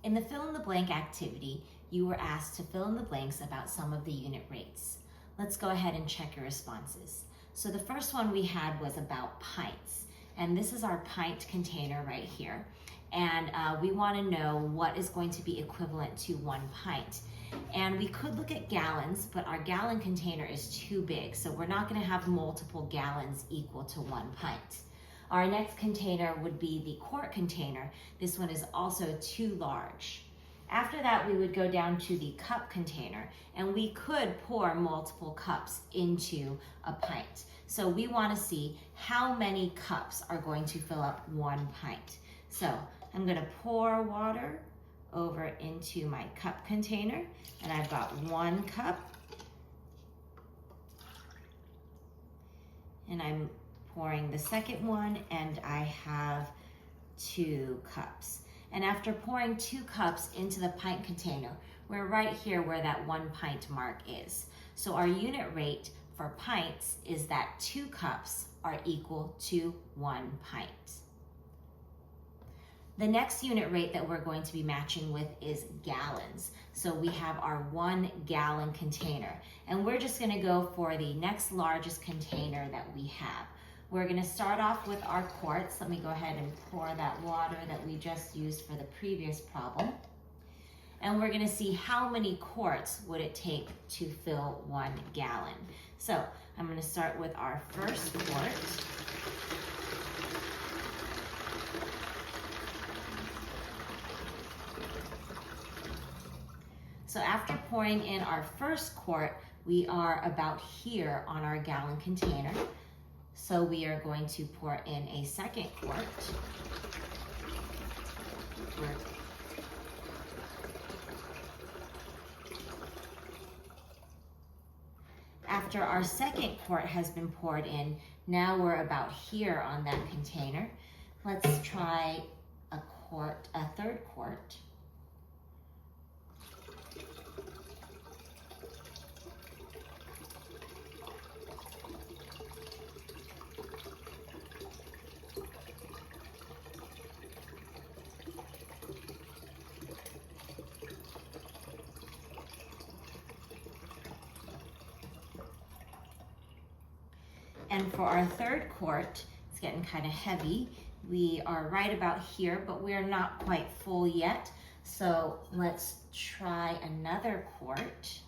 In the fill in the blank activity, you were asked to fill in the blanks about some of the unit rates. Let's go ahead and check your responses. So the first one we had was about pints, and this is our pint container right here. And we want to know what is going to be equivalent to 1 pint. And we could look at gallons, but our gallon container is too big, so we're not going to have multiple gallons equal to 1 pint. Our next container would be the quart container. This one is also too large. After that, we would go down to the cup container, and we could pour multiple cups into a pint. So we want to see how many cups are going to fill up 1 pint. So I'm going to pour water over into my cup container, and I've got 1 cup. And I'm pouring the second one, and I have 2 cups. And after pouring 2 cups into the pint container, we're right here where that 1 pint mark is. So our unit rate for pints is that 2 cups are equal to 1 pint. The next unit rate that we're going to be matching with is gallons. So we have our 1 gallon container, and we're just gonna go for the next largest container that we have. We're gonna start off with our quarts. Let me go ahead and pour that water that we just used for the previous problem. And we're gonna see how many quarts would it take to fill 1 gallon. So I'm gonna start with our first quart. So after pouring in our first quart, we are about here on our gallon container. So we are going to pour in a second quart. After our second quart has been poured in, now we're about here on that container. Let's try a third quart. And for our third quart, it's getting kind of heavy. We are right about here, but we're not quite full yet. So let's try another quart.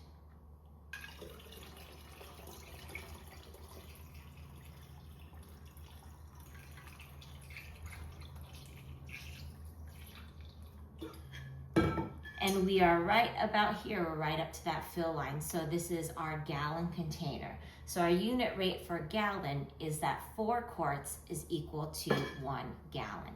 And we are right about here, we're right up to that fill line. So this is our gallon container. So our unit rate for gallon is that 4 quarts is equal to 1 gallon.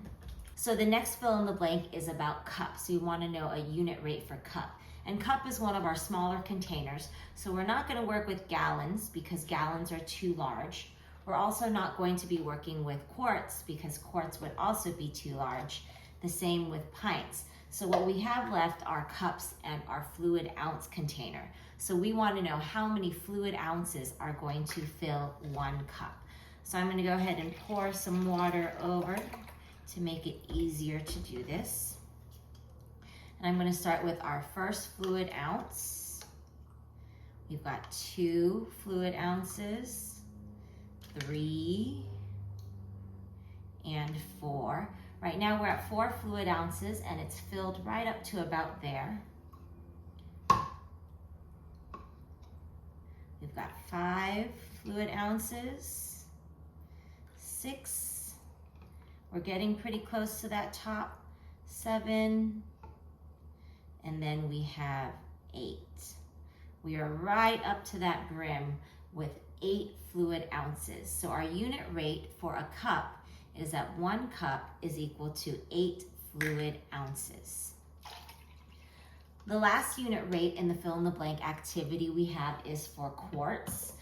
So the next fill in the blank is about cups. We want to know a unit rate for cup. And cup is one of our smaller containers. So we're not going to work with gallons because gallons are too large. We're also not going to be working with quarts because quarts would also be too large. The same with pints. So what we have left are cups and our fluid ounce container. So we want to know how many fluid ounces are going to fill 1 cup. So I'm going to go ahead and pour some water over to make it easier to do this. And I'm going to start with our first fluid ounce. We've got 2 fluid ounces, 3, and 4. Right now we're at 4 fluid ounces and it's filled right up to about there. We've got 5 fluid ounces, 6, we're getting pretty close to that top, 7, and then we have 8. We are right up to that brim with 8 fluid ounces. So our unit rate for a cup is that 1 cup is equal to 8 fluid ounces. The last unit rate in the fill in the blank activity we have is for quarts.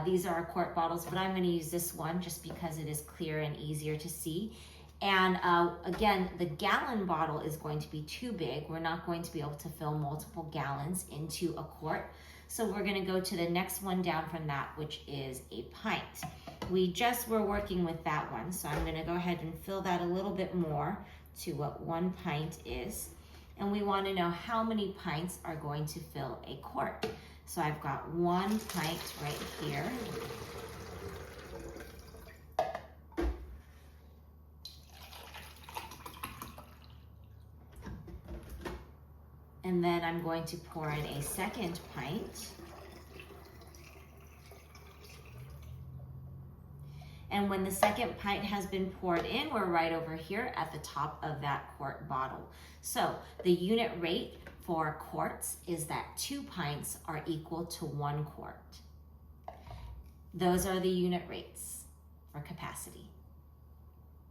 These are our quart bottles, but I'm going to use this one just because it is clear and easier to see. And again, the gallon bottle is going to be too big. We're not going to be able to fill multiple gallons into a quart. So we're going to go to the next one down from that, which is a pint. We just were working with that one, so I'm going to go ahead and fill that a little bit more to what 1 pint is. and we want to know how many pints are going to fill a quart. So I've got 1 pint right here. And then I'm going to pour in a 2nd pint. And when the 2nd pint has been poured in, we're right over here at the top of that quart bottle. So the unit rate for quarts is that 2 pints are equal to 1 quart. Those are the unit rates for capacity.